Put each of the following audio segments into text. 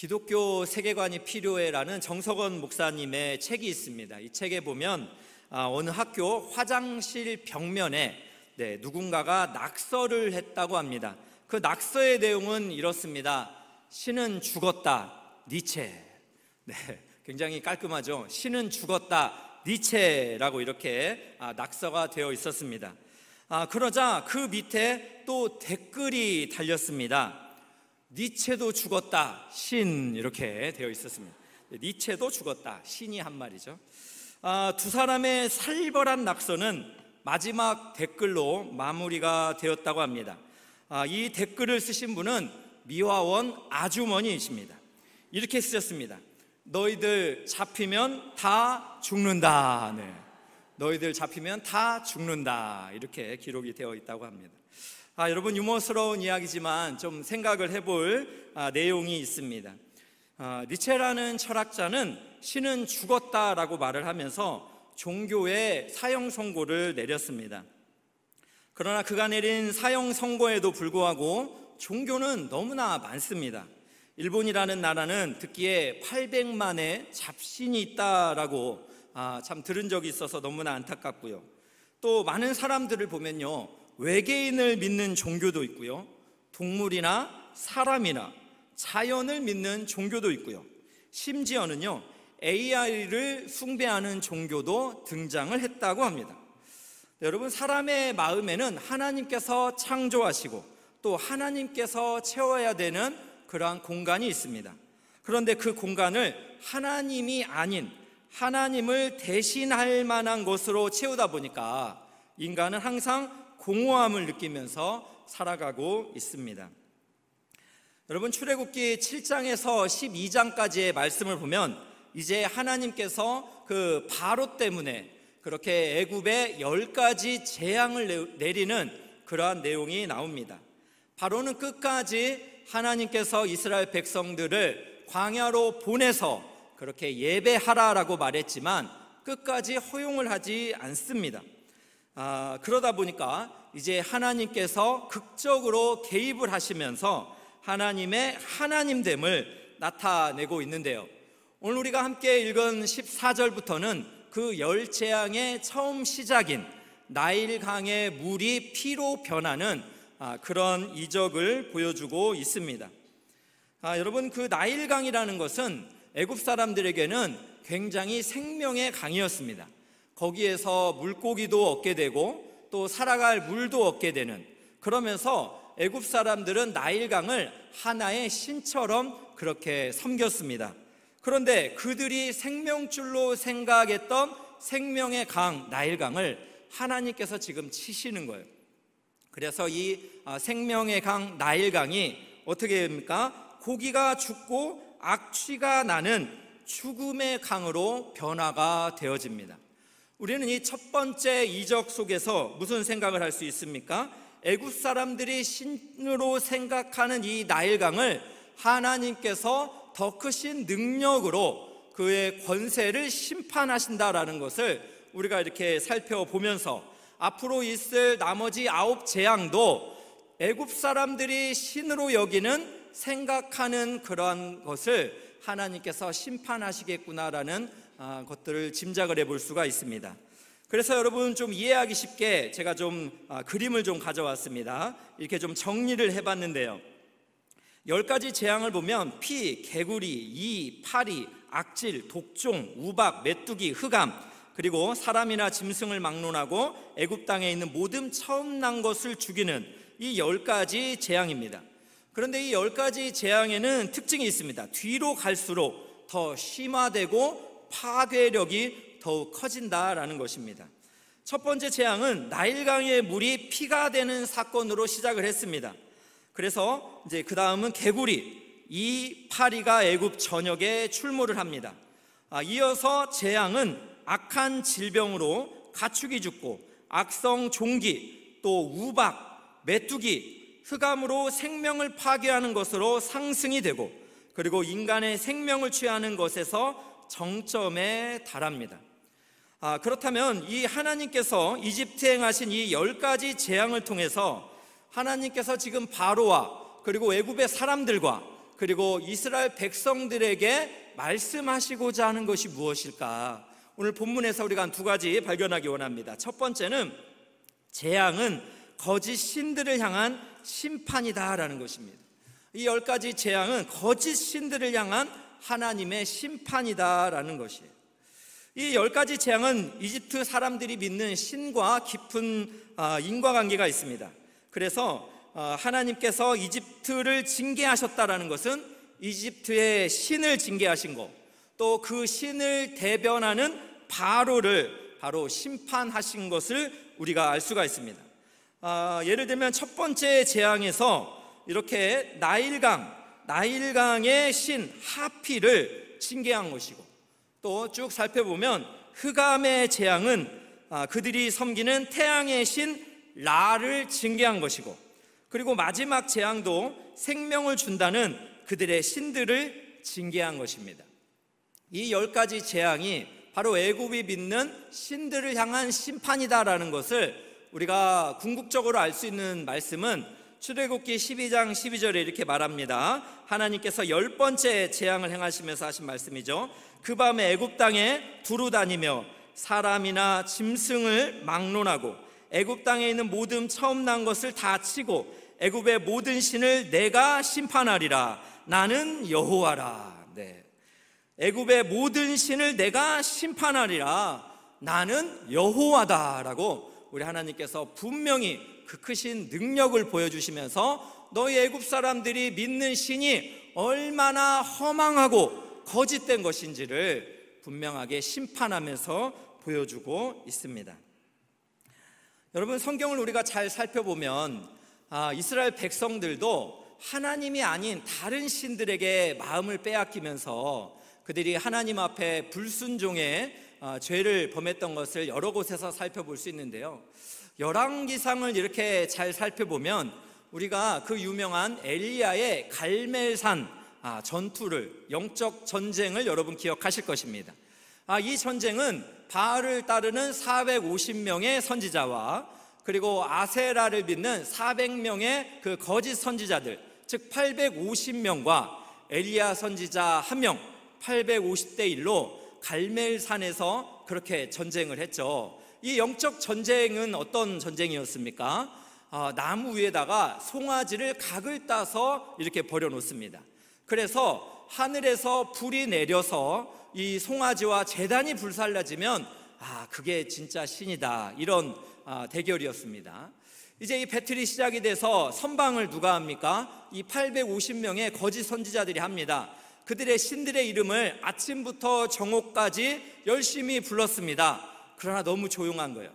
기독교 세계관이 필요해라는 정석원 목사님의 책이 있습니다. 이 책에 보면 어느 학교 화장실 벽면에 누군가가 낙서를 했다고 합니다. 그 낙서의 내용은 이렇습니다. 신은 죽었다, 니체. 굉장히 깔끔하죠. 신은 죽었다, 니체라고 이렇게 낙서가 되어 있었습니다. 그러자 그 밑에 또 댓글이 달렸습니다. 니체도 죽었다, 신, 이렇게 되어 있었습니다. 니체도 죽었다, 신이 한 말이죠. 두 사람의 살벌한 낙서는 마지막 댓글로 마무리가 되었다고 합니다. 이 댓글을 쓰신 분은 미화원 아주머니이십니다. 이렇게 쓰셨습니다. 너희들 잡히면 다 죽는다. 너희들 잡히면 다 죽는다. 이렇게 기록이 되어 있다고 합니다. 여러분, 유머스러운 이야기지만 좀 생각을 해볼 내용이 있습니다. 니체라는 철학자는 신은 죽었다라고 말을 하면서 종교에 사형 선고를 내렸습니다. 그러나 그가 내린 사형 선고에도 불구하고 종교는 너무나 많습니다. 일본이라는 나라는 듣기에 800만의 잡신이 있다라고 참 들은 적이 있어서 너무나 안타깝고요. 또 많은 사람들을 보면요, 외계인을 믿는 종교도 있고요, 동물이나 사람이나 자연을 믿는 종교도 있고요, 심지어는요 AI를 숭배하는 종교도 등장을 했다고 합니다. 여러분, 사람의 마음에는 하나님께서 창조하시고 또 하나님께서 채워야 되는 그러한 공간이 있습니다. 그런데 그 공간을 하나님이 아닌 하나님을 대신할 만한 것으로 채우다 보니까 인간은 항상 공허함을 느끼면서 살아가고 있습니다. 여러분, 출애굽기 7장에서 12장까지의 말씀을 보면 이제 하나님께서 그 바로 때문에 그렇게 애굽에 10가지 재앙을 내리는 그러한 내용이 나옵니다. 바로는 끝까지 하나님께서 이스라엘 백성들을 광야로 보내서 그렇게 예배하라라고 말했지만 끝까지 허용을 하지 않습니다. 그러다 보니까 이제 하나님께서 극적으로 개입을 하시면서 하나님의 하나님됨을 나타내고 있는데요, 오늘 우리가 함께 읽은 14절부터는 그 10재앙의 처음 시작인 나일강의 물이 피로 변하는 그런 이적을 보여주고 있습니다. 여러분, 그 나일강이라는 것은 애굽 사람들에게는 굉장히 생명의 강이었습니다. 거기에서 물고기도 얻게 되고 또 살아갈 물도 얻게 되는, 그러면서 애굽 사람들은 나일강을 하나의 신처럼 그렇게 섬겼습니다. 그런데 그들이 생명줄로 생각했던 생명의 강 나일강을 하나님께서 지금 치시는 거예요. 그래서 이 생명의 강 나일강이 어떻게 됩니까? 고기가 죽고 악취가 나는 죽음의 강으로 변화가 되어집니다. 우리는 이 첫 번째 이적 속에서 무슨 생각을 할 수 있습니까? 애굽 사람들이 신으로 생각하는 이 나일강을 하나님께서 더 크신 능력으로 그의 권세를 심판하신다라는 것을 우리가 이렇게 살펴보면서 앞으로 있을 나머지 9재앙도 애굽 사람들이 신으로 여기는 생각하는 그러한 것을 하나님께서 심판하시겠구나라는 것들을 짐작을 해볼 수가 있습니다. 그래서 여러분, 좀 이해하기 쉽게 제가 좀 그림을 좀 가져왔습니다. 이렇게 좀 정리를 해봤는데요, 10가지 재앙을 보면 피, 개구리, 이, 파리, 악질, 독종, 우박, 메뚜기, 흑암, 그리고 사람이나 짐승을 막론하고 애굽 땅에 있는 모든 처음 난 것을 죽이는 이 10가지 재앙입니다. 그런데 이 10가지 재앙에는 특징이 있습니다. 뒤로 갈수록 더 심화되고 파괴력이 더욱 커진다라는 것입니다. 첫 번째 재앙은 나일강의 물이 피가 되는 사건으로 시작을 했습니다. 그래서 이제 그 다음은 개구리, 이 파리가 애굽 전역에 출몰을 합니다. 이어서 재앙은 악한 질병으로 가축이 죽고 악성 종기, 또 우박, 메뚜기, 흑암으로 생명을 파괴하는 것으로 상승이 되고, 그리고 인간의 생명을 취하는 것에서 정점에 달합니다. 그렇다면 이 하나님께서 이집트에 행하신 이 10가지 재앙을 통해서 하나님께서 지금 바로와 그리고 애굽의 사람들과 그리고 이스라엘 백성들에게 말씀하시고자 하는 것이 무엇일까? 오늘 본문에서 우리가 한 두 가지 발견하기 원합니다. 첫 번째는 재앙은 거짓 신들을 향한 심판이다라는 것입니다. 이 10가지 재앙은 거짓 신들을 향한 하나님의 심판이다라는 것이에요. 이 10가지 재앙은 이집트 사람들이 믿는 신과 깊은 인과관계가 있습니다. 그래서 하나님께서 이집트를 징계하셨다라는 것은 이집트의 신을 징계하신 것, 또 그 신을 대변하는 바로를 바로 심판하신 것을 우리가 알 수가 있습니다. 예를 들면 첫 번째 재앙에서 이렇게 나일강의 신 하피를 징계한 것이고, 또 쭉 살펴보면 흑암의 재앙은 그들이 섬기는 태양의 신 라를 징계한 것이고, 그리고 마지막 재앙도 생명을 준다는 그들의 신들을 징계한 것입니다. 이 10가지 재앙이 바로 애굽이 믿는 신들을 향한 심판이다라는 것을 우리가 궁극적으로 알 수 있는 말씀은 출애굽기 12장 12절에 이렇게 말합니다. 하나님께서 10번째 재앙을 행하시면서 하신 말씀이죠. 그 밤에 애굽 땅에 두루 다니며 사람이나 짐승을 막론하고 애굽 땅에 있는 모든 처음 난 것을 다 치고 애굽의 모든 신을 내가 심판하리라. 나는 여호와라. 네. 애굽의 모든 신을 내가 심판하리라. 나는 여호와다라고 우리 하나님께서 분명히 그 크신 능력을 보여주시면서 너희 애굽 사람들이 믿는 신이 얼마나 허망하고 거짓된 것인지를 분명하게 심판하면서 보여주고 있습니다. 여러분, 성경을 우리가 잘 살펴보면 이스라엘 백성들도 하나님이 아닌 다른 신들에게 마음을 빼앗기면서 그들이 하나님 앞에 불순종의 죄를 범했던 것을 여러 곳에서 살펴볼 수 있는데요, 열왕기상을 이렇게 잘 살펴보면 우리가 그 유명한 엘리야의 갈멜산 전투를, 영적 전쟁을 여러분 기억하실 것입니다. 이 전쟁은 바알을 따르는 450명의 선지자와 그리고 아세라를 믿는 400명의 그 거짓 선지자들, 즉 850명과 엘리야 선지자 1명, 850대 1로 갈멜산에서 그렇게 전쟁을 했죠. 이 영적 전쟁은 어떤 전쟁이었습니까? 나무 위에다가 송아지를 각을 따서 이렇게 버려놓습니다. 그래서 하늘에서 불이 내려서 이 송아지와 제단이 불살라지면 그게 진짜 신이다, 이런 대결이었습니다. 이제 이 배틀이 시작이 돼서 선방을 누가 합니까? 이 850명의 거짓 선지자들이 합니다. 그들의 신들의 이름을 아침부터 정오까지 열심히 불렀습니다. 그러나 너무 조용한 거예요.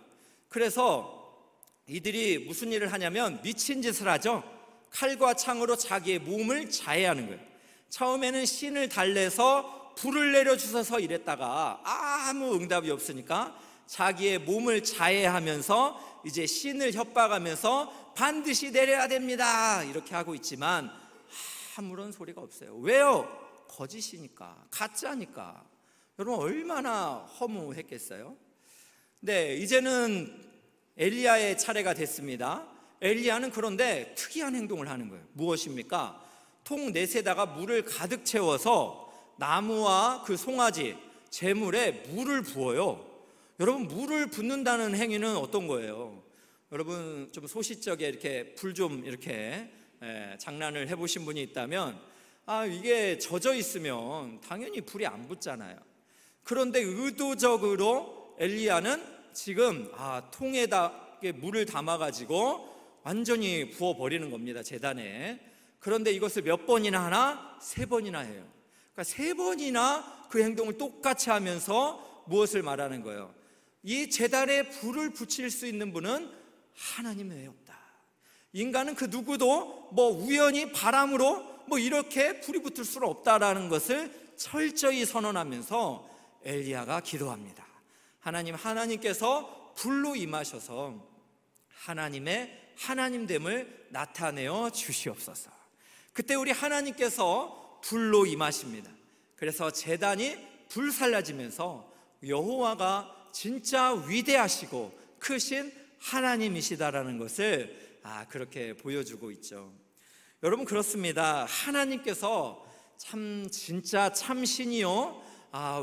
그래서 이들이 무슨 일을 하냐면 미친 짓을 하죠. 칼과 창으로 자기의 몸을 자해하는 거예요. 처음에는 신을 달래서 불을 내려주셔서 이랬다가 아무 응답이 없으니까 자기의 몸을 자해하면서 이제 신을 협박하면서 반드시 내려야 됩니다, 이렇게 하고 있지만 아무런 소리가 없어요. 왜요? 거짓이니까, 가짜니까. 여러분, 얼마나 허무했겠어요? 네, 이제는 엘리야의 차례가 됐습니다. 엘리야는 그런데 특이한 행동을 하는 거예요. 무엇입니까? 통 넷에다가 물을 가득 채워서 나무와 그 송아지, 재물에 물을 부어요. 여러분, 물을 붓는다는 행위는 어떤 거예요? 여러분, 좀 소시적에 이렇게 불 좀 이렇게 장난을 해보신 분이 있다면 이게 젖어 있으면 당연히 불이 안 붙잖아요. 그런데 의도적으로 엘리야는 지금 통에다 물을 담아가지고 완전히 부어버리는 겁니다, 제단에. 그런데 이것을 몇 번이나 하나? 3번이나 해요. 그러니까 3번이나 그 행동을 똑같이 하면서 무엇을 말하는 거예요? 이 제단에 불을 붙일 수 있는 분은 하나님 외에 없다. 인간은 그 누구도 우연히 바람으로 이렇게 불이 붙을 수는 없다라는 것을 철저히 선언하면서 엘리야가 기도합니다. 하나님께서 불로 임하셔서 하나님의 하나님됨을 나타내어 주시옵소서. 그때 우리 하나님께서 불로 임하십니다. 그래서 제단이 불살라지면서 여호와가 진짜 위대하시고 크신 하나님이시다라는 것을 그렇게 보여주고 있죠. 여러분, 그렇습니다. 하나님께서 진짜 참신이요,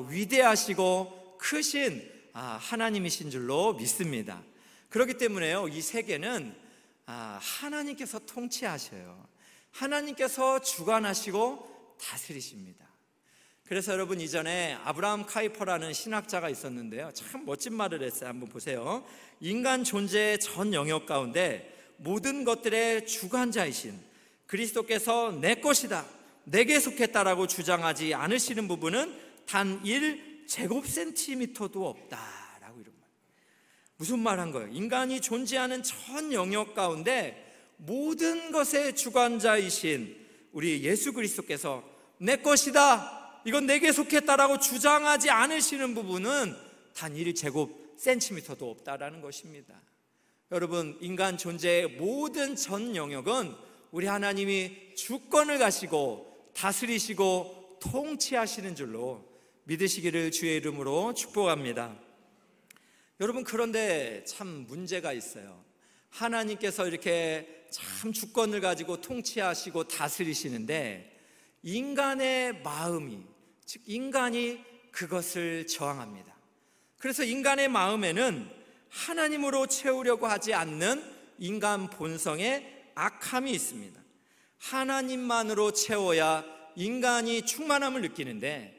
위대하시고 크신 하나님이신 줄로 믿습니다. 그렇기 때문에요, 이 세계는 하나님께서 통치하셔요. 하나님께서 주관하시고 다스리십니다. 그래서 여러분, 이전에 아브라함 카이퍼라는 신학자가 있었는데요, 참 멋진 말을 했어요. 한번 보세요. 인간 존재의 전 영역 가운데 모든 것들의 주관자이신 그리스도께서 내 것이다, 내게 속했다라고 주장하지 않으시는 부분은 단 1제곱센티미터도 없다라고 이런 말. 무슨 말 한 거예요? 인간이 존재하는 전 영역 가운데 모든 것의 주관자이신 우리 예수 그리스도께서 내 것이다, 이건 내게 속했다라고 주장하지 않으시는 부분은 단 1제곱센티미터도 없다라는 것입니다. 여러분, 인간 존재의 모든 전 영역은 우리 하나님이 주권을 가시고 다스리시고 통치하시는 줄로 믿으시기를 주의 이름으로 축복합니다. 여러분, 그런데 참 문제가 있어요. 하나님께서 이렇게 참 주권을 가지고 통치하시고 다스리시는데 인간의 마음이, 즉 인간이 그것을 저항합니다. 그래서 인간의 마음에는 하나님으로 채우려고 하지 않는 인간 본성의 악함이 있습니다. 하나님만으로 채워야 인간이 충만함을 느끼는데,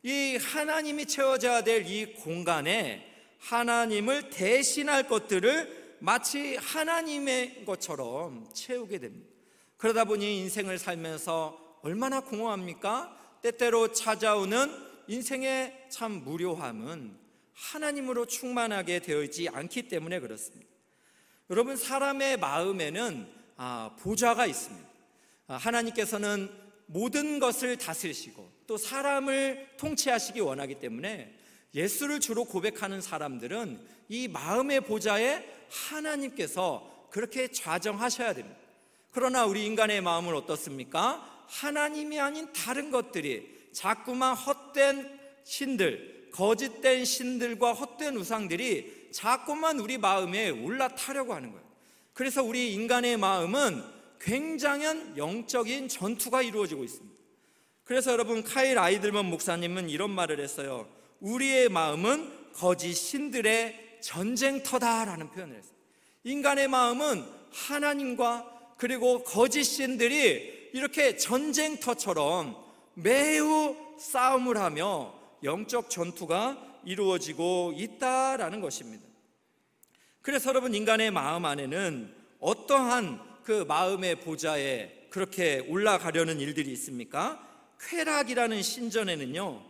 이 하나님이 채워져야 될 이 공간에 하나님을 대신할 것들을 마치 하나님의 것처럼 채우게 됩니다. 그러다 보니 인생을 살면서 얼마나 공허합니까? 때때로 찾아오는 인생의 참 무료함은 하나님으로 충만하게 되어 있지 않기 때문에 그렇습니다. 여러분, 사람의 마음에는 보좌가 있습니다. 하나님께서는 모든 것을 다스리시고 또 사람을 통치하시기 원하기 때문에 예수를 주로 고백하는 사람들은 이 마음의 보좌에 하나님께서 그렇게 좌정하셔야 됩니다. 그러나 우리 인간의 마음은 어떻습니까? 하나님이 아닌 다른 것들이, 자꾸만 헛된 신들, 거짓된 신들과 헛된 우상들이 자꾸만 우리 마음에 올라타려고 하는 거예요. 그래서 우리 인간의 마음은 굉장한 영적인 전투가 이루어지고 있습니다. 그래서 여러분, 카일 아이들먼 목사님은 이런 말을 했어요. 우리의 마음은 거짓 신들의 전쟁터다라는 표현을 했어요. 인간의 마음은 하나님과 그리고 거짓 신들이 이렇게 전쟁터처럼 매우 싸움을 하며 영적 전투가 이루어지고 있다라는 것입니다. 그래서 여러분, 인간의 마음 안에는 어떠한 그 마음의 보좌에 그렇게 올라가려는 일들이 있습니까? 쾌락이라는 신전에는요,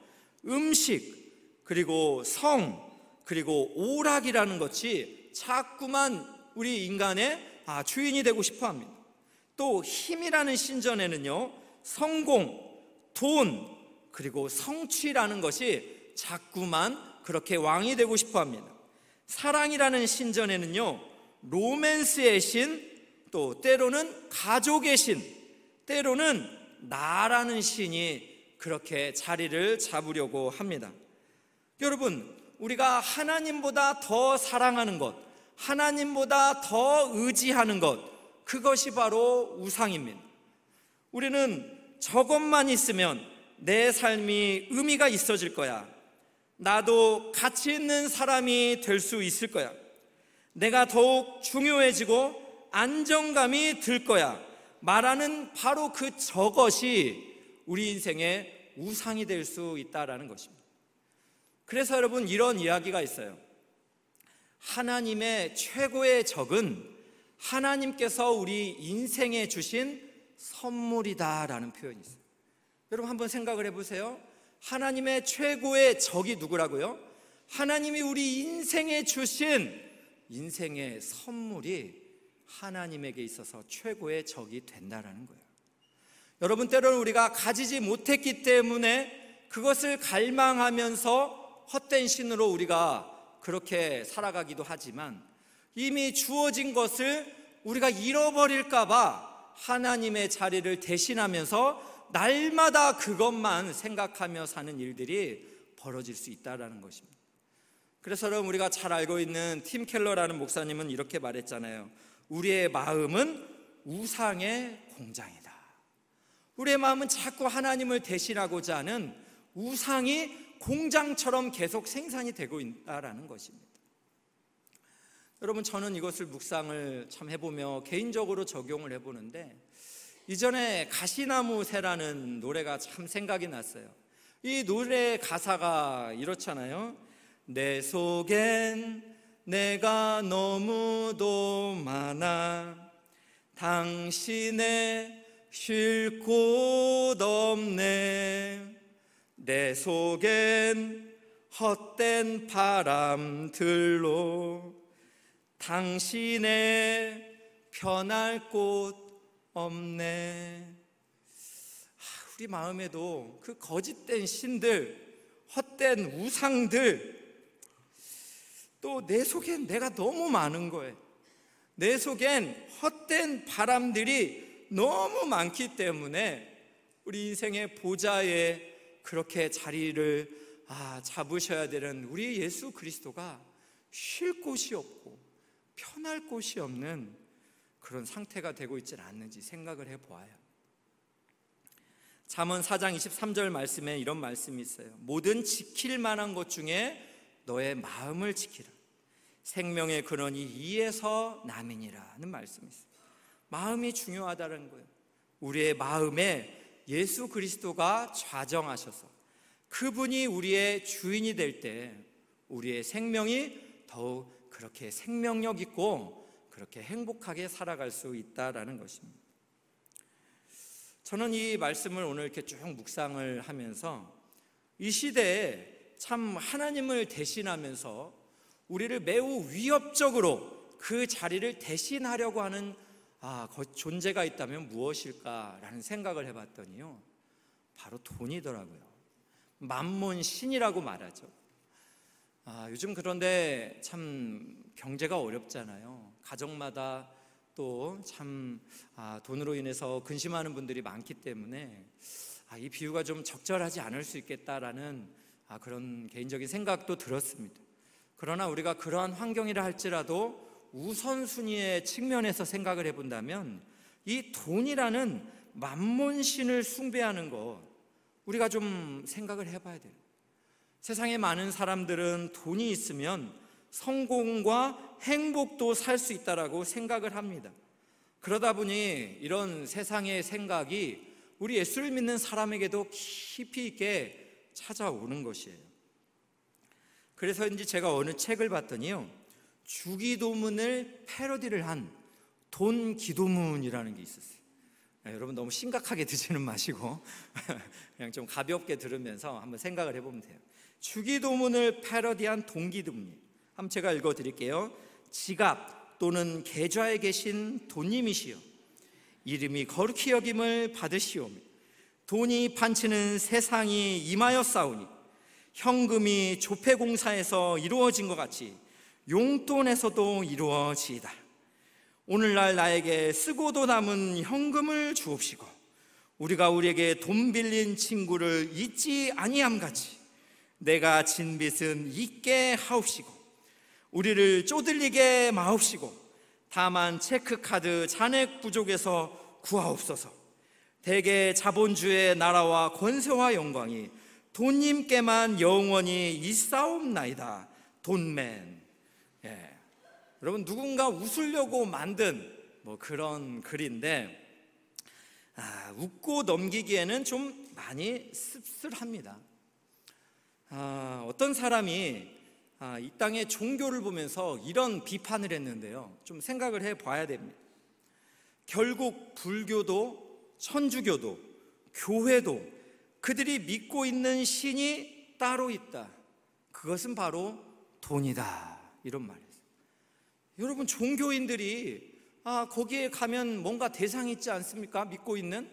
음식, 그리고 성, 그리고 오락이라는 것이 자꾸만 우리 인간의 주인이 되고 싶어 합니다. 또 힘이라는 신전에는요, 성공, 돈, 그리고 성취라는 것이 자꾸만 그렇게 왕이 되고 싶어 합니다. 사랑이라는 신전에는요, 로맨스의 신, 또 때로는 가족의 신, 때로는 나라는 신이 그렇게 자리를 잡으려고 합니다. 여러분, 우리가 하나님보다 더 사랑하는 것, 하나님보다 더 의지하는 것, 그것이 바로 우상입니다. 우리는 저것만 있으면 내 삶이 의미가 있어질 거야, 나도 가치 있는 사람이 될 수 있을 거야, 내가 더욱 중요해지고 안정감이 들 거야 말하는 바로 그 저것이 우리 인생의 우상이 될 수 있다는 것입니다. 그래서 여러분, 이런 이야기가 있어요. 하나님의 최고의 적은 하나님께서 우리 인생에 주신 선물이다라는 표현이 있어요. 여러분, 한번 생각을 해보세요. 하나님의 최고의 적이 누구라고요? 하나님이 우리 인생에 주신 인생의 선물이 하나님에게 있어서 최고의 적이 된다라는 거예요. 여러분, 때로는 우리가 가지지 못했기 때문에 그것을 갈망하면서 헛된 신으로 우리가 그렇게 살아가기도 하지만, 이미 주어진 것을 우리가 잃어버릴까봐 하나님의 자리를 대신하면서 날마다 그것만 생각하며 사는 일들이 벌어질 수 있다는 것입니다. 그래서 여러분, 우리가 잘 알고 있는 팀 켈러라는 목사님은 이렇게 말했잖아요. 우리의 마음은 우상의 공장이다. 우리의 마음은 자꾸 하나님을 대신하고자 하는 우상이 공장처럼 계속 생산이 되고 있다는 것입니다. 여러분, 저는 이것을 묵상을 참 해보며 개인적으로 적용을 해보는데, 이전에 가시나무 새라는 노래가 참 생각이 났어요. 이 노래 가사가 이렇잖아요. 내 속엔 내가 너무도 많아 당신의 쉴 곳 없네. 내 속엔 헛된 바람들로 당신의 편할 곳 없네. 우리 마음에도 그 거짓된 신들, 헛된 우상들, 또 내 속엔 내가 너무 많은 거예요. 내 속엔 헛된 바람들이 너무 많기 때문에 우리 인생의 보좌에 그렇게 자리를 잡으셔야 되는 우리 예수 그리스도가 쉴 곳이 없고 편할 곳이 없는 그런 상태가 되고 있지 않는지 생각을 해보아요. 잠언 4장 23절 말씀에 이런 말씀이 있어요. 모든 지킬 만한 것 중에 너의 마음을 지키라. 생명의 근원이 이에서 남이니라는 말씀이 있어요. 마음이 중요하다는 거예요. 우리의 마음에 예수 그리스도가 좌정하셔서 그분이 우리의 주인이 될 때 우리의 생명이 더욱 그렇게 생명력 있고 그렇게 행복하게 살아갈 수 있다라는 것입니다. 저는 이 말씀을 오늘 이렇게 쭉 묵상을 하면서 이 시대에 참 하나님을 대신하면서 우리를 매우 위협적으로 그 자리를 대신하려고 하는 존재가 있다면 무엇일까라는 생각을 해봤더니요, 바로 돈이더라고요. 만몬신이라고 말하죠. 요즘 그런데 참 경제가 어렵잖아요. 가정마다 또 참 돈으로 인해서 근심하는 분들이 많기 때문에 이 비유가 좀 적절하지 않을 수 있겠다라는 그런 개인적인 생각도 들었습니다. 그러나 우리가 그러한 환경이라 할지라도 우선순위의 측면에서 생각을 해본다면 이 돈이라는 만몬신을 숭배하는 것, 우리가 좀 생각을 해봐야 돼요. 세상에 많은 사람들은 돈이 있으면 성공과 행복도 살 수 있다라고 생각을 합니다. 그러다 보니 이런 세상의 생각이 우리 예수를 믿는 사람에게도 깊이 있게 찾아오는 것이에요. 그래서인지 제가 어느 책을 봤더니요, 주기도문을 패러디를 한 돈기도문이라는 게 있었어요. 여러분 너무 심각하게 듣지는 마시고 그냥 좀 가볍게 들으면서 한번 생각을 해보면 돼요. 주기도문을 패러디한 돈기도문이에요. 한번 제가 읽어드릴게요. 지갑 또는 계좌에 계신 돈님이시여, 이름이 거룩히 여김을 받으시오며 돈이 판치는 세상이 임하였사오니 현금이 조폐공사에서 이루어진 것 같이 용돈에서도 이루어지이다. 오늘날 나에게 쓰고도 남은 현금을 주옵시고 우리가 우리에게 돈 빌린 친구를 잊지 아니함같이 내가 진 빚은 잊게 하옵시고 우리를 쪼들리게 마옵시고 다만 체크카드 잔액 부족에서 구하옵소서. 대개 자본주의 나라와 권세와 영광이 돈님께만 영원히 있사옵나이다. 돈맨. 여러분, 누군가 웃으려고 만든 그런 글인데 웃고 넘기기에는 좀 많이 씁쓸합니다. 어떤 사람이 이 땅의 종교를 보면서 이런 비판을 했는데요, 좀 생각을 해봐야 됩니다. 결국 불교도 천주교도 교회도 그들이 믿고 있는 신이 따로 있다. 그것은 바로 돈이다. 이런 말이에요. 여러분, 종교인들이 거기에 가면 뭔가 대상이 있지 않습니까? 믿고 있는.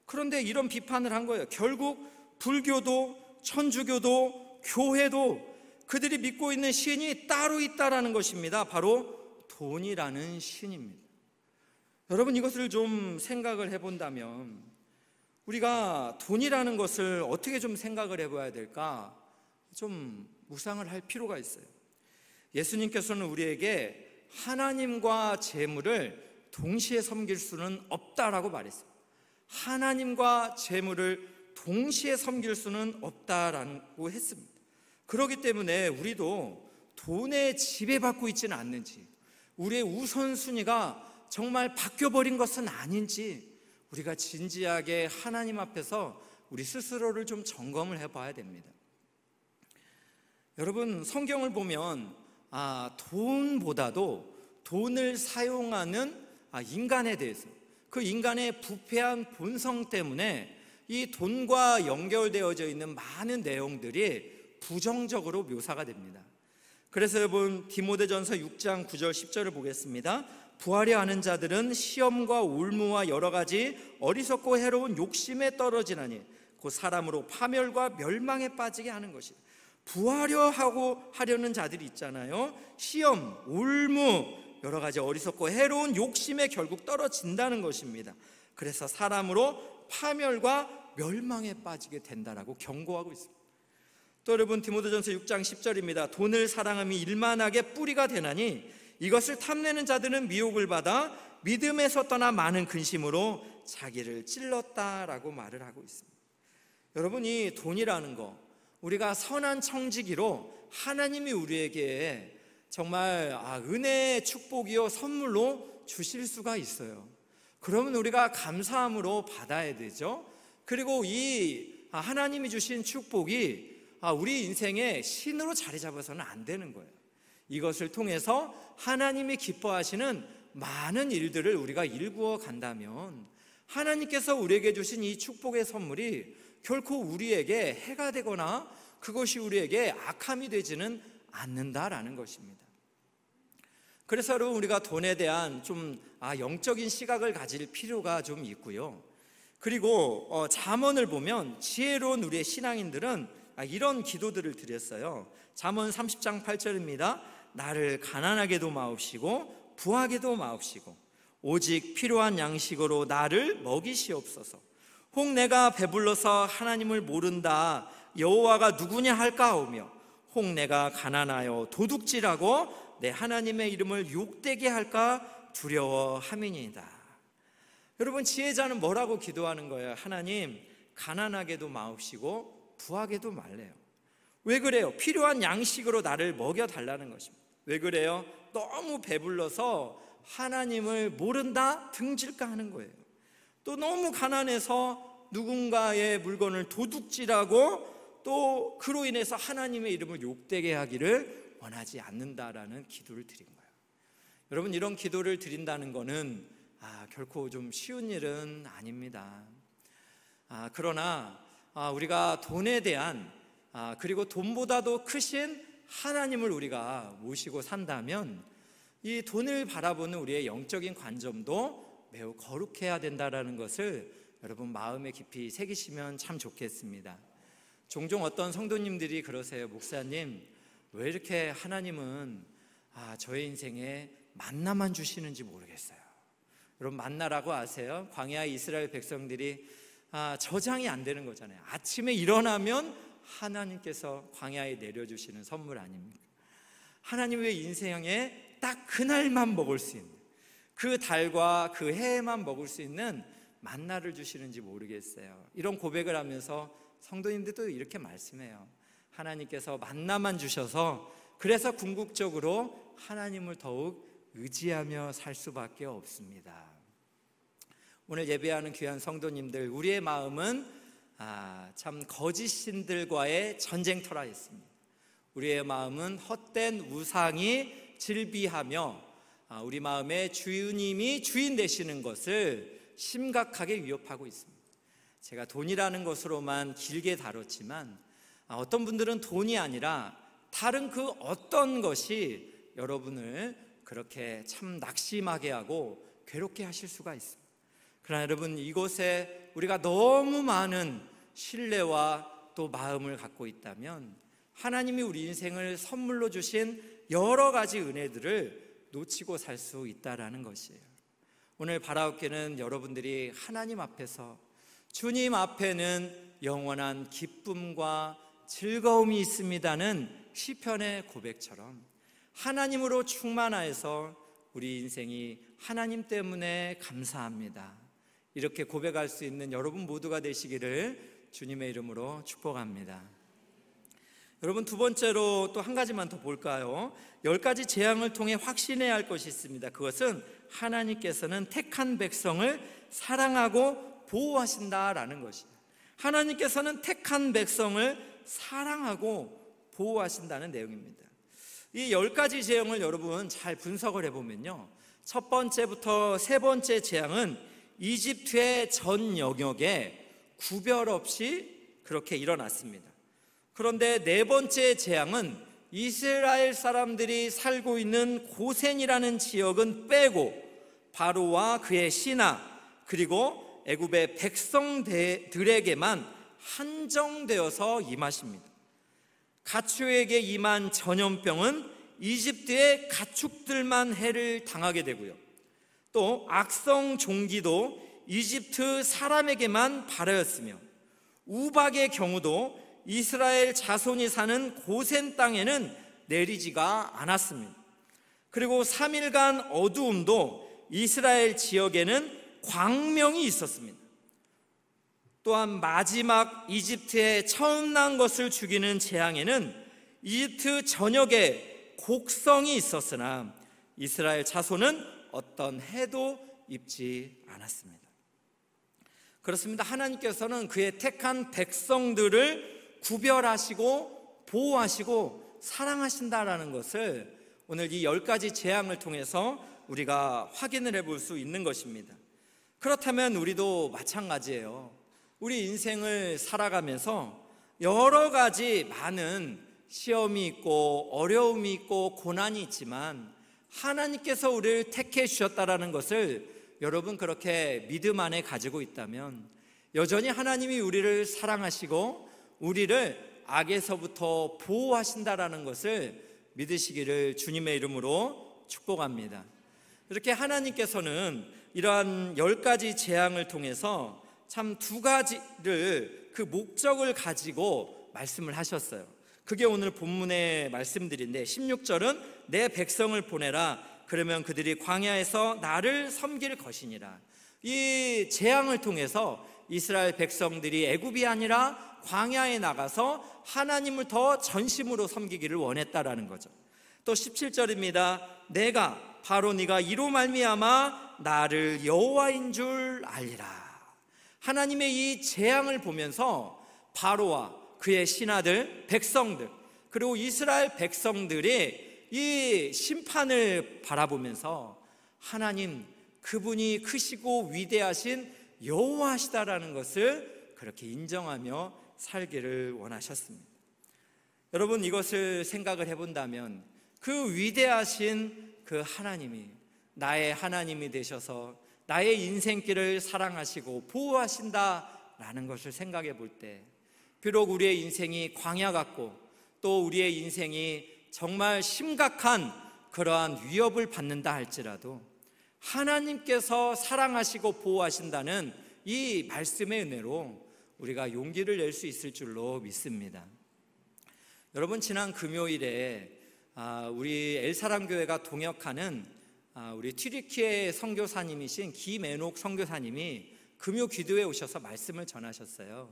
그런데 이런 비판을 한 거예요. 결국 불교도 천주교도 교회도 그들이 믿고 있는 신이 따로 있다라는 것입니다. 바로 돈이라는 신입니다. 여러분, 이것을 좀 생각을 해본다면 우리가 돈이라는 것을 어떻게 좀 생각을 해봐야 될까? 좀 묵상을 할 필요가 있어요. 예수님께서는 우리에게 하나님과 재물을 동시에 섬길 수는 없다라고 말했어요. 하나님과 재물을 동시에 섬길 수는 없다라고 했습니다. 그렇기 때문에 우리도 돈에 지배받고 있지는 않는지, 우리의 우선순위가 정말 바뀌어버린 것은 아닌지 우리가 진지하게 하나님 앞에서 우리 스스로를 좀 점검을 해봐야 됩니다. 여러분, 성경을 보면 돈보다도 돈을 사용하는 인간에 대해서, 그 인간의 부패한 본성 때문에 이 돈과 연결되어져 있는 많은 내용들이 부정적으로 묘사가 됩니다. 그래서 여러분, 디모데전서 6장 9절 10절을 보겠습니다. 부하려 하는 자들은 시험과 올무와 여러 가지 어리석고 해로운 욕심에 떨어지나니 곧 사람으로 파멸과 멸망에 빠지게 하는 것이다. 하려는 자들이 있잖아요. 시험, 올무, 여러 가지 어리석고 해로운 욕심에 결국 떨어진다는 것입니다. 그래서 사람으로 파멸과 멸망에 빠지게 된다라고 경고하고 있습니다. 또 여러분, 디모데전서 6장 10절입니다. 돈을 사랑함이 일만하게 뿌리가 되나니 이것을 탐내는 자들은 미혹을 받아 믿음에서 떠나 많은 근심으로 자기를 찔렀다라고 말을 하고 있습니다. 여러분, 이 돈이라는 거, 우리가 선한 청지기로 하나님이 우리에게 정말 은혜의 축복이요 선물로 주실 수가 있어요. 그러면 우리가 감사함으로 받아야 되죠. 그리고 이 하나님이 주신 축복이 우리 인생의 신으로 자리 잡아서는 안 되는 거예요. 이것을 통해서 하나님이 기뻐하시는 많은 일들을 우리가 일구어 간다면 하나님께서 우리에게 주신 이 축복의 선물이 결코 우리에게 해가 되거나 그것이 우리에게 악함이 되지는 않는다라는 것입니다. 그래서 여러분, 우리가 돈에 대한 좀 영적인 시각을 가질 필요가 좀 있고요. 그리고 잠언을 보면 지혜로운 우리의 신앙인들은 이런 기도들을 드렸어요. 잠언 30장 8절입니다. 나를 가난하게도 마옵시고 부하게도 마옵시고 오직 필요한 양식으로 나를 먹이시옵소서. 혹 내가 배불러서 하나님을 모른다 여호와가 누구냐 할까 하오며 혹 내가 가난하여 도둑질하고 내 하나님의 이름을 욕되게 할까 두려워함이니이다. 여러분, 지혜자는 뭐라고 기도하는 거예요? 하나님, 가난하게도 마옵시고 부하게도 말래요. 왜 그래요? 필요한 양식으로 나를 먹여달라는 것입니다. 왜 그래요? 너무 배불러서 하나님을 모른다 등질까 하는 거예요. 또 너무 가난해서 누군가의 물건을 도둑질하고 또 그로 인해서 하나님의 이름을 욕되게 하기를 원하지 않는다라는 기도를 드린 거예요. 여러분, 이런 기도를 드린다는 것은 결코 좀 쉬운 일은 아닙니다. 그러나 우리가 돈에 대한 그리고 돈보다도 크신 하나님을 우리가 모시고 산다면 이 돈을 바라보는 우리의 영적인 관점도 매우 거룩해야 된다는 것을 여러분 마음에 깊이 새기시면 참 좋겠습니다. 종종 어떤 성도님들이 그러세요. 목사님, 왜 이렇게 하나님은 저의 인생에 만나만 주시는지 모르겠어요. 여러분, 만나라고 아세요? 광야 이스라엘 백성들이 저장이 안 되는 거잖아요. 아침에 일어나면 하나님께서 광야에 내려주시는 선물 아닙니까? 하나님의 인생에 딱 그날만 먹을 수 있는, 그 달과 그 해에만 먹을 수 있는 만나를 주시는지 모르겠어요. 이런 고백을 하면서 성도님들도 이렇게 말씀해요. 하나님께서 만나만 주셔서 그래서 궁극적으로 하나님을 더욱 의지하며 살 수밖에 없습니다. 오늘 예배하는 귀한 성도님들, 우리의 마음은 참 거짓 신들과의 전쟁터라 했습니다. 우리의 마음은 헛된 우상이 질비하며 우리 마음에 주님이 주인 되시는 것을 심각하게 위협하고 있습니다. 제가 돈이라는 것으로만 길게 다뤘지만 어떤 분들은 돈이 아니라 다른 그 어떤 것이 여러분을 그렇게 참 낙심하게 하고 괴롭게 하실 수가 있습니다. 그러나 여러분, 이곳에 우리가 너무 많은 신뢰와 또 마음을 갖고 있다면 하나님이 우리 인생을 선물로 주신 여러 가지 은혜들을 놓치고 살 수 있다라는 것이에요. 오늘 바라옵기는 여러분들이 하나님 앞에서 주님 앞에는 영원한 기쁨과 즐거움이 있습니다는 시편의 고백처럼 하나님으로 충만하여서 우리 인생이 하나님 때문에 감사합니다, 이렇게 고백할 수 있는 여러분 모두가 되시기를 주님의 이름으로 축복합니다. 여러분, 두 번째로 또 한 가지만 더 볼까요? 10가지 재앙을 통해 확신해야 할 것이 있습니다. 그것은 하나님께서는 택한 백성을 사랑하고 보호하신다라는 것이에요. 하나님께서는 택한 백성을 사랑하고 보호하신다는 내용입니다. 이 10가지 재앙을 여러분 잘 분석을 해보면요, 첫 번째부터 세 번째 재앙은 이집트의 전 영역에 구별 없이 그렇게 일어났습니다. 그런데 네 번째 재앙은 이스라엘 사람들이 살고 있는 고센이라는 지역은 빼고 바로와 그의 신하 그리고 애굽의 백성들에게만 한정되어서 임하십니다. 가축에게 임한 전염병은 이집트의 가축들만 해를 당하게 되고요, 또 악성 종기도 이집트 사람에게만 발하였으며 우박의 경우도 이스라엘 자손이 사는 고센 땅에는 내리지가 않았습니다. 그리고 3일간 어두움도 이스라엘 지역에는 광명이 있었습니다. 또한 마지막 이집트에 처음 난 것을 죽이는 재앙에는 이집트 전역에 곡성이 있었으나 이스라엘 자손은 어떤 해도 입지 않았습니다. 그렇습니다. 하나님께서는 그의 택한 백성들을 구별하시고 보호하시고 사랑하신다라는 것을 오늘 이 10가지 재앙을 통해서 우리가 확인을 해볼 수 있는 것입니다. 그렇다면 우리도 마찬가지예요. 우리 인생을 살아가면서 여러 가지 많은 시험이 있고 어려움이 있고 고난이 있지만 하나님께서 우리를 택해 주셨다라는 것을 여러분 그렇게 믿음 안에 가지고 있다면 여전히 하나님이 우리를 사랑하시고 우리를 악에서부터 보호하신다라는 것을 믿으시기를 주님의 이름으로 축복합니다. 이렇게 하나님께서는 이러한 10가지 재앙을 통해서 참 두 가지를 그 목적을 가지고 말씀을 하셨어요. 그게 오늘 본문의 말씀들인데 16절은 내 백성을 보내라. 그러면 그들이 광야에서 나를 섬길 것이니라. 이 재앙을 통해서 이스라엘 백성들이 애굽이 아니라 광야에 나가서 하나님을 더 전심으로 섬기기를 원했다라는 거죠. 또 17절입니다. 내가 바로 네가 이로 말미암아 나를 여호와인 줄 알리라. 하나님의 이 재앙을 보면서 바로와 그의 신하들, 백성들 그리고 이스라엘 백성들이 이 심판을 바라보면서 하나님 그분이 크시고 위대하신 여호와시다라는 것을 그렇게 인정하며 살기를 원하셨습니다. 여러분, 이것을 생각을 해본다면 그 위대하신 그 하나님이 나의 하나님이 되셔서 나의 인생길을 사랑하시고 보호하신다라는 것을 생각해 볼 때 비록 우리의 인생이 광야 같고 또 우리의 인생이 정말 심각한 그러한 위협을 받는다 할지라도 하나님께서 사랑하시고 보호하신다는 이 말씀의 은혜로 우리가 용기를 낼 수 있을 줄로 믿습니다. 여러분, 지난 금요일에 우리 엘사랑교회가 동역하는 우리 튀르키예 선교사님이신 김애녹 선교사님이 금요 기도에 오셔서 말씀을 전하셨어요.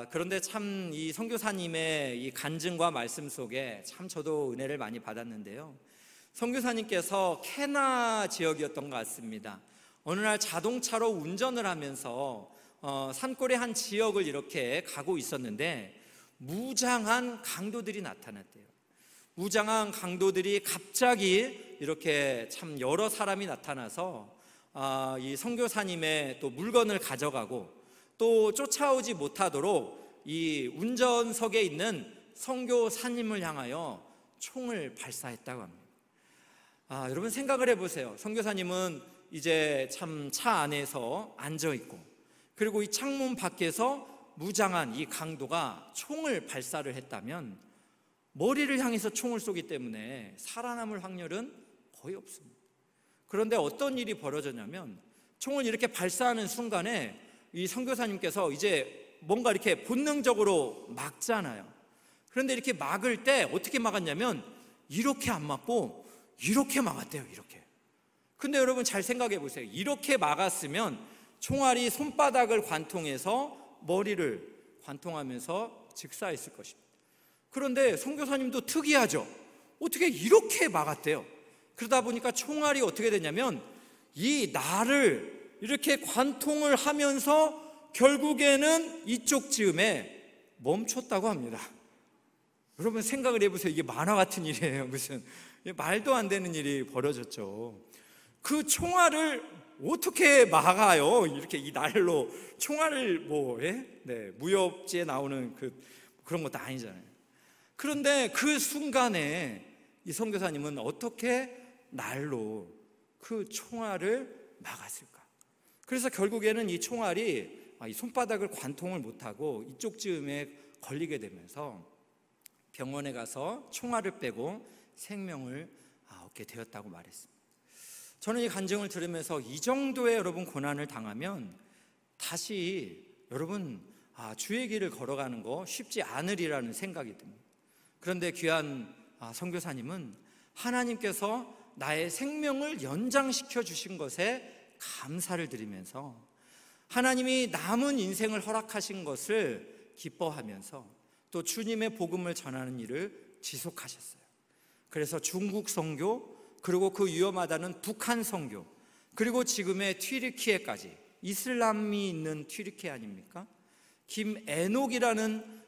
그런데 참 이 선교사님의 이 간증과 말씀 속에 참 저도 은혜를 많이 받았는데요, 선교사님께서 케나 지역이었던 것 같습니다. 어느 날 자동차로 운전을 하면서 산골의 한 지역을 이렇게 가고 있었는데 무장한 강도들이 나타났대요. 무장한 강도들이 갑자기 이렇게 참 여러 사람이 나타나서 이 선교사님의 또 물건을 가져가고 또 쫓아오지 못하도록 이 운전석에 있는 선교사님을 향하여 총을 발사했다고 합니다. 여러분 생각을 해보세요. 선교사님은 이제 참 차 안에서 앉아있고 그리고 이 창문 밖에서 무장한 이 강도가 총을 발사를 했다면 머리를 향해서 총을 쏘기 때문에 살아남을 확률은 거의 없습니다. 그런데 어떤 일이 벌어졌냐면 총을 이렇게 발사하는 순간에 이 선교사님께서 이제 뭔가 이렇게 본능적으로 막잖아요. 그런데 이렇게 막을 때 어떻게 막았냐면 이렇게 안 막고 이렇게 막았대요. 이렇게. 근데 여러분 잘 생각해 보세요. 이렇게 막았으면 총알이 손바닥을 관통해서 머리를 관통하면서 직사했을 것입니다. 그런데 선교사님도 특이하죠. 어떻게 이렇게 막았대요. 그러다 보니까 총알이 어떻게 되냐면 이 날을 이렇게 관통을 하면서 결국에는 이쪽 즈음에 멈췄다고 합니다. 여러분 생각을 해보세요. 이게 만화 같은 일이에요. 무슨 말도 안 되는 일이 벌어졌죠. 그 총알을 어떻게 막아요? 이렇게 이 날로 총알을 무협지에 나오는 그런 것도 아니잖아요. 그런데 그 순간에 이 선교사님은 어떻게 날로 그 총알을 막았을까? 그래서 결국에는 이 총알이 이 손바닥을 관통을 못하고 이쪽 즈음에 걸리게 되면서 병원에 가서 총알을 빼고 생명을 얻게 되었다고 말했습니다. 저는 이 간증을 들으면서 이 정도의 여러분 고난을 당하면 다시 여러분 주의 길을 걸어가는 거 쉽지 않으리라는 생각이 듭니다. 그런데 귀한 선교사님은 하나님께서 나의 생명을 연장시켜 주신 것에 감사를 드리면서 하나님이 남은 인생을 허락하신 것을 기뻐하면서 또 주님의 복음을 전하는 일을 지속하셨어요. 그래서 중국 선교, 그리고 그 위험하다는 북한 선교, 그리고 지금의 튀르키예까지, 이슬람이 있는 튀르키예 아닙니까? 김에녹이라는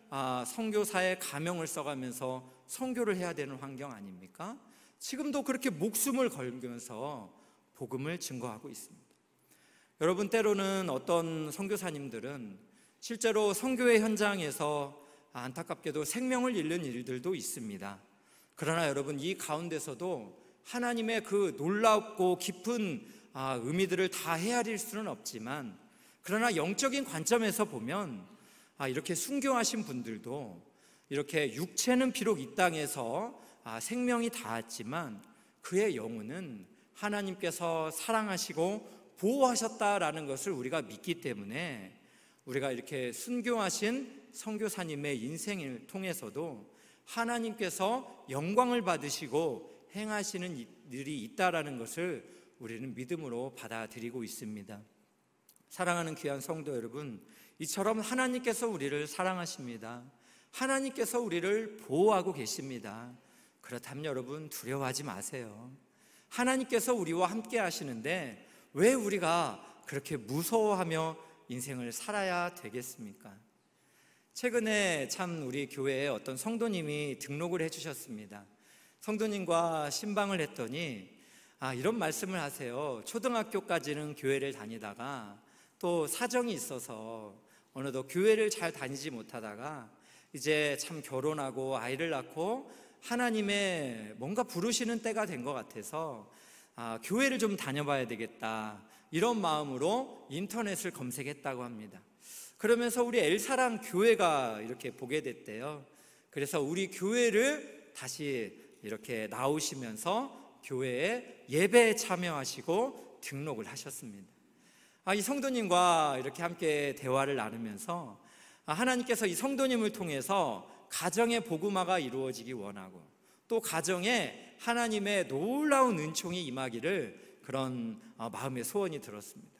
선교사의 가명을 써가면서 선교를 해야 되는 환경 아닙니까? 지금도 그렇게 목숨을 걸면서 복음을 증거하고 있습니다. 여러분, 때로는 어떤 선교사님들은 실제로 선교의 현장에서 안타깝게도 생명을 잃는 일들도 있습니다. 그러나 여러분, 이 가운데서도 하나님의 그 놀랍고 깊은 의미들을 다 헤아릴 수는 없지만, 그러나 영적인 관점에서 보면 이렇게 순교하신 분들도 이렇게 육체는 비록 이 땅에서 생명이 닿았지만 그의 영혼은 하나님께서 사랑하시고 보호하셨다라는 것을 우리가 믿기 때문에 우리가 이렇게 순교하신 선교사님의 인생을 통해서도 하나님께서 영광을 받으시고 행하시는 일이 있다라는 것을 우리는 믿음으로 받아들이고 있습니다. 사랑하는 귀한 성도 여러분, 이처럼 하나님께서 우리를 사랑하십니다. 하나님께서 우리를 보호하고 계십니다. 그렇다면 여러분, 두려워하지 마세요. 하나님께서 우리와 함께 하시는데 왜 우리가 그렇게 무서워하며 인생을 살아야 되겠습니까? 최근에 참 우리 교회에 어떤 성도님이 등록을 해주셨습니다. 성도님과 신방을 했더니 이런 말씀을 하세요. 초등학교까지는 교회를 다니다가 또 사정이 있어서 어느덧 교회를 잘 다니지 못하다가 이제 참 결혼하고 아이를 낳고 하나님의 뭔가 부르시는 때가 된 것 같아서 교회를 좀 다녀봐야 되겠다, 이런 마음으로 인터넷을 검색했다고 합니다. 그러면서 우리 엘사랑 교회가 이렇게 보게 됐대요. 그래서 우리 교회를 다시 이렇게 나오시면서 교회에 예배에 참여하시고 등록을 하셨습니다. 이 성도님과 이렇게 함께 대화를 나누면서 하나님께서 이 성도님을 통해서 가정의 복음화가 이루어지기 원하고 또 가정에 하나님의 놀라운 은총이 임하기를 그런 마음의 소원이 들었습니다.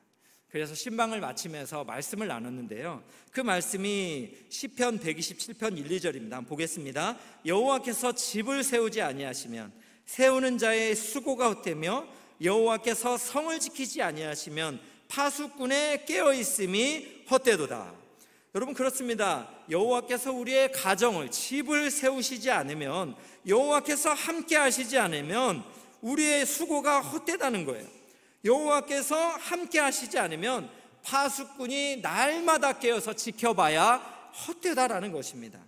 그래서 신방을 마치면서 말씀을 나눴는데요, 그 말씀이 시편 127편 1, 2절입니다. 한번 보겠습니다. 여호와께서 집을 세우지 아니하시면 세우는 자의 수고가 헛되며 여호와께서 성을 지키지 아니하시면 파수꾼의 깨어있음이 헛되도다. 여러분, 그렇습니다. 여호와께서 우리의 가정을, 집을 세우시지 않으면, 여호와께서 함께 하시지 않으면 우리의 수고가 헛되다는 거예요. 여호와께서 함께 하시지 않으면 파수꾼이 날마다 깨어서 지켜봐야 헛되다라는 것입니다.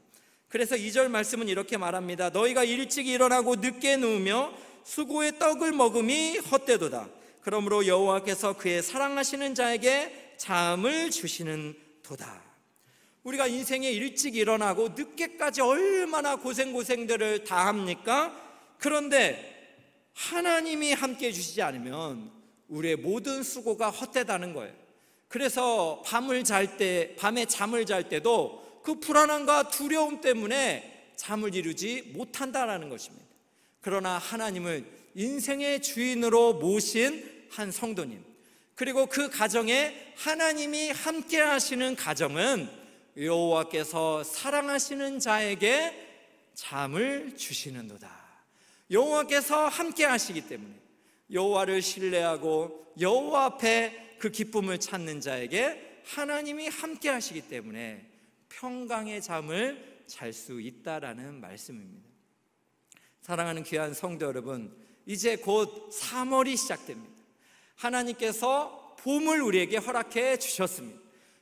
그래서 2절 말씀은 이렇게 말합니다. 너희가 일찍 일어나고 늦게 누우며 수고의 떡을 먹음이 헛되도다. 그러므로 여호와께서 그의 사랑하시는 자에게 잠을 주시는 도다. 우리가 인생에 일찍 일어나고 늦게까지 얼마나 고생들을 다 합니까? 그런데 하나님이 함께 해주시지 않으면 우리의 모든 수고가 헛되다는 거예요. 그래서 밤에 잠을 잘 때도 그 불안함과 두려움 때문에 잠을 이루지 못한다는 것입니다. 그러나 하나님을 인생의 주인으로 모신 한 성도님, 그리고 그 가정에 하나님이 함께 하시는 가정은 여호와께서 사랑하시는 자에게 잠을 주시는도다. 여호와께서 함께 하시기 때문에 여호와를 신뢰하고 여호와 앞에 그 기쁨을 찾는 자에게 하나님이 함께 하시기 때문에 평강의 잠을 잘 수 있다라는 말씀입니다. 사랑하는 귀한 성도 여러분, 이제 곧 3월이 시작됩니다. 하나님께서 봄을 우리에게 허락해 주셨습니다.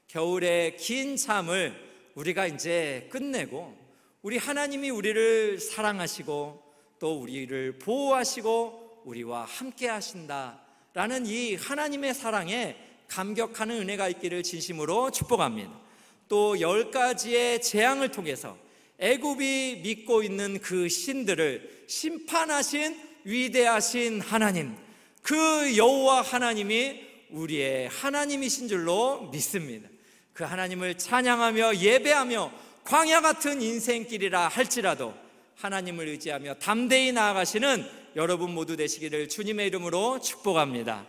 겨울의 긴 잠을 우리가 이제 끝내고 우리 하나님이 우리를 사랑하시고 또 우리를 보호하시고 우리와 함께 하신다라는 이 하나님의 사랑에 감격하는 은혜가 있기를 진심으로 축복합니다. 또 10가지의 재앙을 통해서 애굽이 믿고 있는 그 신들을 심판하신 위대하신 하나님, 그 여호와 하나님이 우리의 하나님이신 줄로 믿습니다. 그 하나님을 찬양하며 예배하며 광야 같은 인생길이라 할지라도 하나님을 의지하며 담대히 나아가시는 여러분 모두 되시기를 주님의 이름으로 축복합니다.